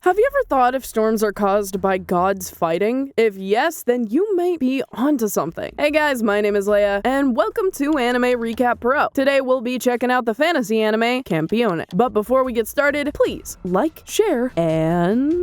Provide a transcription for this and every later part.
Have you ever thought if storms are caused by gods fighting? If yes, then you may be onto something. Hey guys, my name is Leia, and welcome to Anime Recap Pro. Today we'll be checking out the fantasy anime Campione. But before we get started, please like, share, and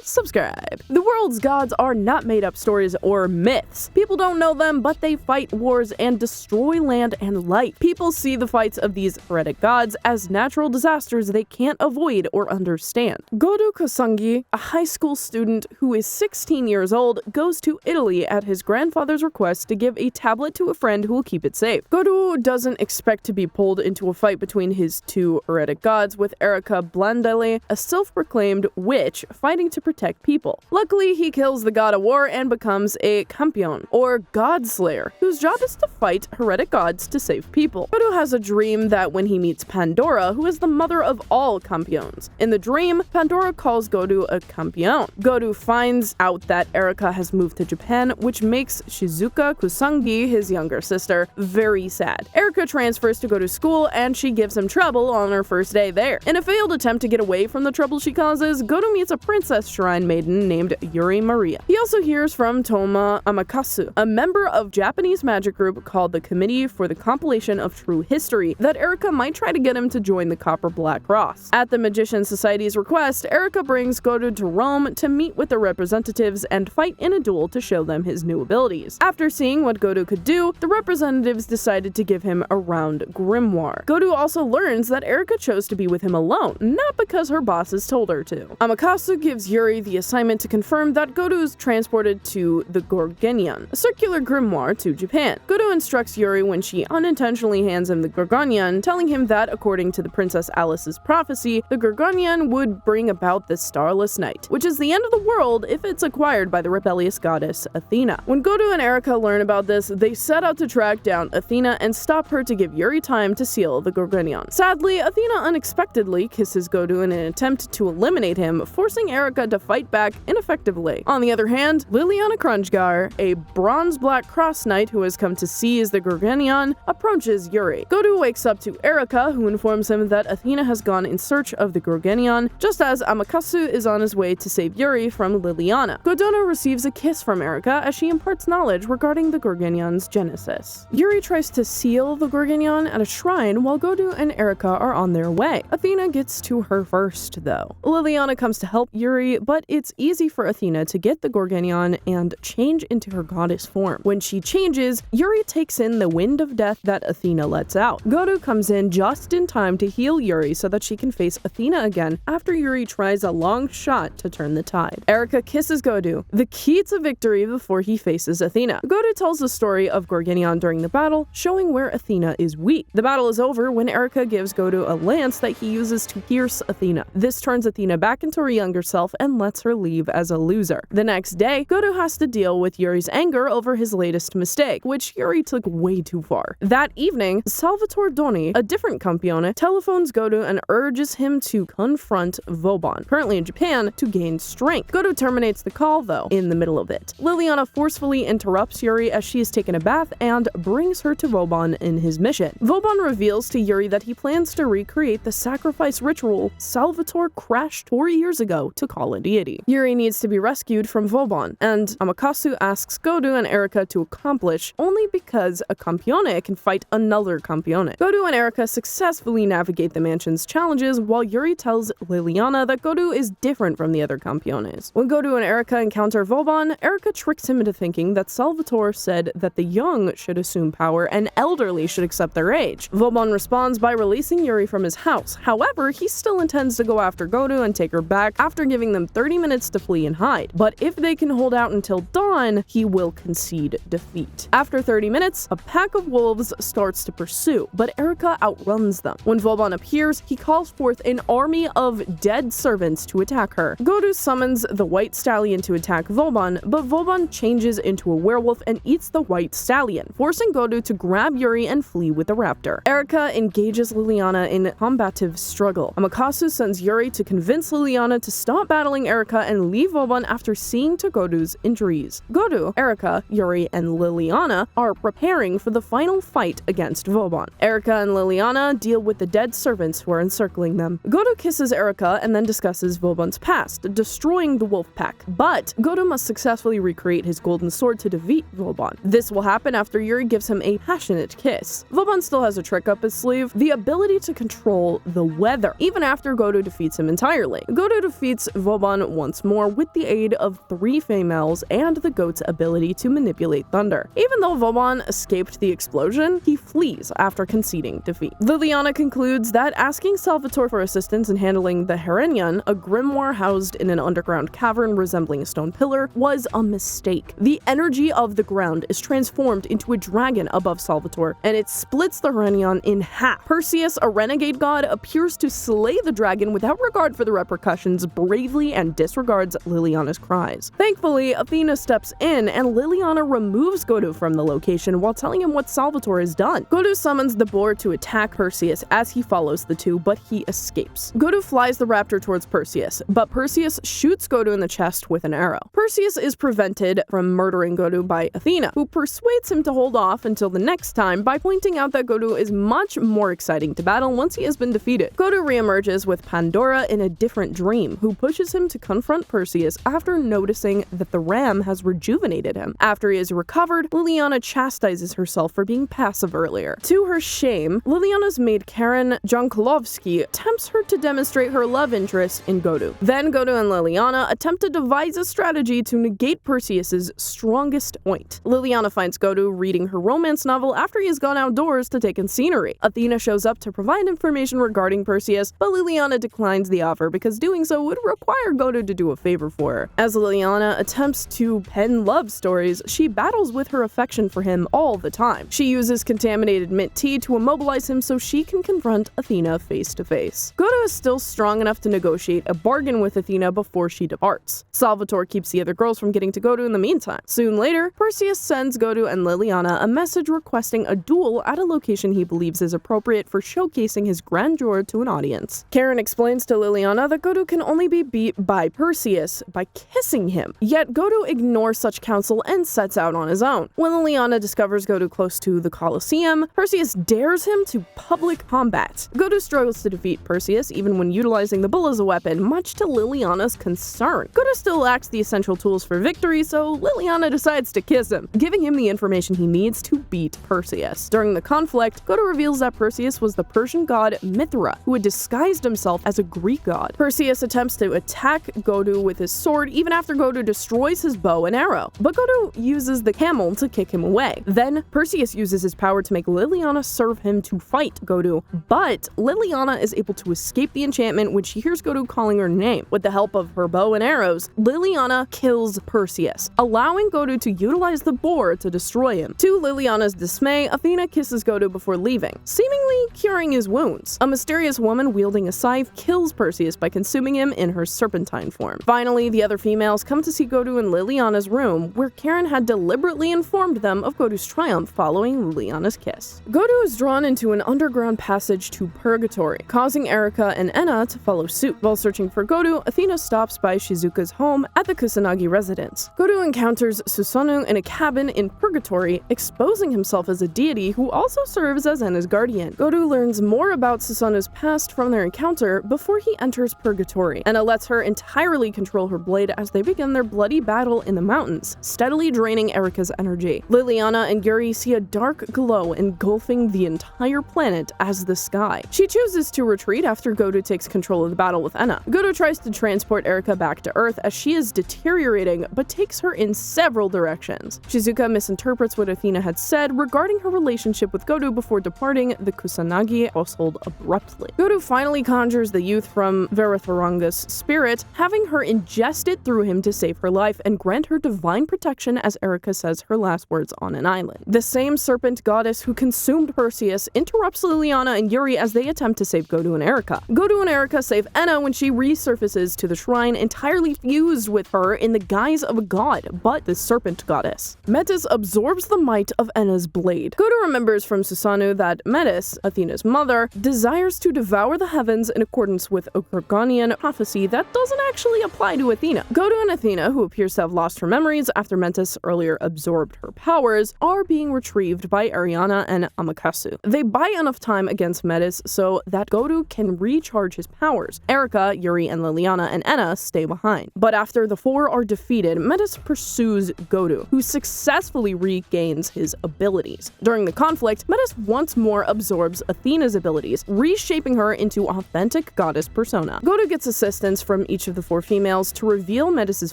subscribe. The world's gods are not made-up stories or myths. People don't know them, but they fight wars and destroy land and light. People see the fights of these heretic gods as natural disasters they can't avoid or understand. Godu Kosangi, a high school student who is 16 years old, goes to Italy at his grandfather's request to give a tablet to a friend who will keep it safe. Godu doesn't expect to be pulled into a fight between his two heretic gods, with Erica Blandele, a self-proclaimed witch, fighting to protect people. Luckily, he kills the god of war and becomes a Campione, or god slayer, whose job is to fight heretic gods to save people. Godu has a dream that when he meets Pandora, who is the mother of all Campiones. In the dream, Pandora calls Godu a Campione. Godu finds out that Erica has moved to Japan, which makes Shizuka Kusangi, his younger sister, very sad. Erica transfers to go to school, and she gives him trouble on her first day there. In a failed attempt to get away from the trouble she causes, Godu meets a princess shrine maiden named Yuri Maria. He also hears from Toma Amakasu, a member of Japanese magic group called the Committee for the Compilation of True History, that Erica might try to get him to join the Copper Black Cross. At the Magician Society's request, Erica brings Godu to Rome to meet with the representatives and fight in a duel to show them his new abilities. After seeing what Godu could do, the representatives decided to give him a round grimoire. Godu also learns that Erica chose to be with him alone, not because her bosses told her to. Amakasu gives Yuri the assignment to confirm that Godu is transported to the Gorgonian, a circular grimoire, to Japan. Godu instructs Yuri when she unintentionally hands him the Gorgonian, telling him that, according to the Princess Alice's prophecy, the Gorgonian would bring about the starless night, which is the end of the world if it's acquired by the rebellious goddess Athena. When Godu and Erica learn about this, they set out to track down Athena and stop her to give Yuri time to seal the Gorgonian. Sadly, Athena unexpectedly kisses Godu in an attempt to eliminate him, forcing Erica to fight back ineffectively. On the other hand, Liliana Krunjgar, a bronze black cross knight who has come to seize the Gorgonian, approaches Yuri. Godu wakes up to Erica, who informs him that Athena has gone in search of the Gorgonian, just as Amakasu is on his way to save Yuri from Liliana. Godono receives a kiss from Erica as she imparts knowledge regarding the Gorgonion's genesis. Yuri tries to seal the Gorgonian at a shrine while Godu and Erica are on their way. Athena gets to her first, though. Liliana comes to help Yuri, but it's easy for Athena to get the Gorgonian and change into her goddess form. When she changes, Yuri takes in the wind of death that Athena lets out. Godu comes in just in time to heal Yuri so that she can face Athena again after Yuri tries a long shot to turn the tide. Erica kisses Godu, the key to victory before he faces Athena. Godu tells the story of Gorgonian during the battle, showing where Athena is weak. The battle is over when Erica gives Godu a lance that he uses to pierce Athena. This turns Athena back into her younger self and lets her leave as a loser. The next day, Godu has to deal with Yuri's anger over his latest mistake, which Yuri took way too far. That evening, Salvatore Doni, a different Campione, telephones Godu and urges him to confront Voban, currently in Japan, to gain strength. Godu terminates the call, though, in the middle of it. Liliana forcefully interrupts Yuri as she is taken a bath and brings her to Voban in his mission. Voban reveals to Yuri that he plans to recreate the sacrifice ritual Salvatore crashed 4 years ago to call a deity. Yuri needs to be rescued from Voban, and Amakasu asks Godu and Erica to accomplish only because a Campione can fight another Campione. Godu and Erica successfully navigate the mansion's challenges while Yuri tells Liliana that Godu is different from the other Campiones. When Godu and Erica encounter Voban, Erica tricks him into thinking that Salvatore said that the young should assume power and elderly should accept their age. Voban responds by releasing Yuri from his house. However, he still intends to go after Godu and take her back after giving them 30 minutes to flee and hide. But if they can hold out until dawn, he will concede defeat. After 30 minutes, a pack of wolves starts to pursue, but Erica outruns them. When Voban appears, he calls forth an army of dead servants to attack her. Godu summons the white stallion to attack Voban, but Voban changes into a werewolf and eats the white stallion, forcing Godu to grab Yuri and flee with the raptor. Erica engages Liliana in combative struggle. Amakasu sends Yuri to convince Liliana to stop battling Erika and leave Voban after seeing to Godu's injuries. Godu, Erika, Yuri, and Liliana are preparing for the final fight against Voban. Erika and Liliana deal with the dead servants who are encircling them. Godu kisses Erika and then discusses Voban's past, destroying the wolf pack. But Godu must successfully recreate his golden sword to defeat Voban. This will happen after Yuri gives him a passionate kiss. Voban still has a trick up his sleeve, the ability to control the weather, even after Godu defeats him entirely. Godu defeats Voban once more with the aid of 3 females and the goat's ability to manipulate thunder. Even though Voban escaped the explosion, he flees after conceding defeat. Liliana concludes that asking Salvatore for assistance in handling the Herenion, a grimoire housed in an underground cavern resembling a stone pillar, was a mistake. The energy of the ground is transformed into a dragon above Salvatore, and it splits the Herenion in half. Perseus, a renegade god, appears to slay the dragon without regard for the repercussions bravely and disregards Liliana's cries. Thankfully, Athena steps in and Liliana removes Godu from the location while telling him what Salvatore has done. Godu summons the boar to attack Perseus as he follows the two, but he escapes. Godu flies the raptor towards Perseus, but Perseus shoots Godu in the chest with an arrow. Perseus is prevented from murdering Godu by Athena, who persuades him to hold off until the next time by pointing out that Godu is much more exciting to battle once he has been defeated. Godu reemerges with Pandora in a different dream, who pushes him to confront Perseus after noticing that the ram has rejuvenated him. After he is recovered, Liliana chastises herself for being passive earlier. To her shame, Liliana's maid Karen Jankolovsky tempts her to demonstrate her love interest in Godu. Then Godu and Liliana attempt to devise a strategy to negate Perseus's strongest point. Liliana finds Godu reading her romance novel after he has gone outdoors to take in scenery. Athena shows up to provide information regarding Perseus, but Liliana declines the offer because doing so would require Godu to do a favor for her. As Liliana attempts to pen love stories, she battles with her affection for him all the time. She uses contaminated mint tea to immobilize him so she can confront Athena face to face. Godu is still strong enough to negotiate a bargain with Athena before she departs. Salvatore keeps the other girls from getting to Godu in the meantime. Soon later, Perseus sends Godu and Liliana a message requesting a duel at a location he believes is appropriate for showcasing his grandeur to an audience. Karen explains to Liliana that Godu can only be beat by Perseus by kissing him, yet Godu ignores such counsel and sets out on his own. When Liliana discovers Godu close to the Colosseum, Perseus dares him to public combat. Godu struggles to defeat Perseus even when utilizing the bull as a weapon, much to Liliana's concern. Godu still lacks the essential tools for victory, so Liliana decides to kiss him, giving him the information he needs to beat Perseus. During the conflict, Godu reveals that Perseus was the Persian god Mithra, who had disguised himself as a Greek god. Perseus attempts to attack Godu with his sword even after Godu destroys his bow and arrow, but Godu uses the camel to kick him away. Then Perseus uses his power to make Liliana serve him to fight Godu, but Liliana is able to escape the enchantment when she hears Godu calling her name. With the help of her bow and arrows, Liliana kills Perseus, allowing Godu to utilize the boar to destroy him. To Liliana's dismay, Athena kisses Godu before leaving, seemingly curing his wounds. A mysterious woman wielding a scythe kills Perseus by consuming him in her serpentine form. Finally, the other females come to see Godu in Liliana's room, where Karen had deliberately informed them of Godu's triumph following Liliana's kiss. Godu is drawn into an underground passage to Purgatory, causing Erika and Enna to follow suit. While searching for Godu, Athena stops by Shizuka's home at the Kusanagi residence. Godu encounters Susanoo in a cabin in Purgatory, exposing himself as a deity who also serves as Enna's guardian. Godu learns more about Susanoo's past from their encounter before he enters Purgatory. Enna lets her entirely control her blade as they begin their bloody battle in the mountains, steadily draining Erika's energy. Liliana and Yuri see a dark glow engulfing the entire planet as the sky. She chooses to retreat after Godu takes control of the battle with Enna. Godu tries to transport Erika back to Earth as she is deteriorating, but takes her in several directions. Shizuka misinterprets what Athena had said regarding her relationship with Godu before departing the Kusanagi household abruptly. Godu finally conjures the youth from Veratharanga's spirit, having her ingest it through him to save her life and grant her divine protection as Erika says her last words on an island. The same serpent goddess who consumed Perseus interrupts Liliana and Yuri as they attempt to save Godu and Erika. Godu and Erika save Enna when she resurfaces to the shrine entirely fused with her in the guise of a god, but the serpent goddess. Metis absorbs the might of Enna's blade. Godu remembers from Susanoo that Metis, Athena's mother, desires to devour the heavens in accordance with a Gorgonian prophecy that doesn't actually apply to Athena. Godo and Athena, who appears to have lost her memories after Metis earlier absorbed her powers, are being retrieved by Ariana and Amaterasu. They buy enough time against Metis so that Godo can recharge his powers. Erica, Yuri, and Liliana and Enna stay behind. But after the four are defeated, Metis pursues Godo, who successfully regains his abilities. During the conflict, Metis once more absorbs Athena's abilities, reshaping her into authentic goddess persona. Godo gets assistance from each of the four females to reveal Metis'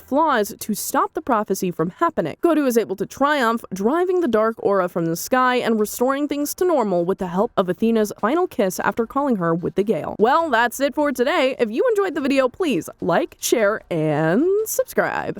flaws to stop the prophecy from happening. Godo is able to triumph, driving the dark aura from the sky and restoring things to normal with the help of Athena's final kiss after calling her with the gale. Well, that's it for today. If you enjoyed the video, please like, share, and subscribe.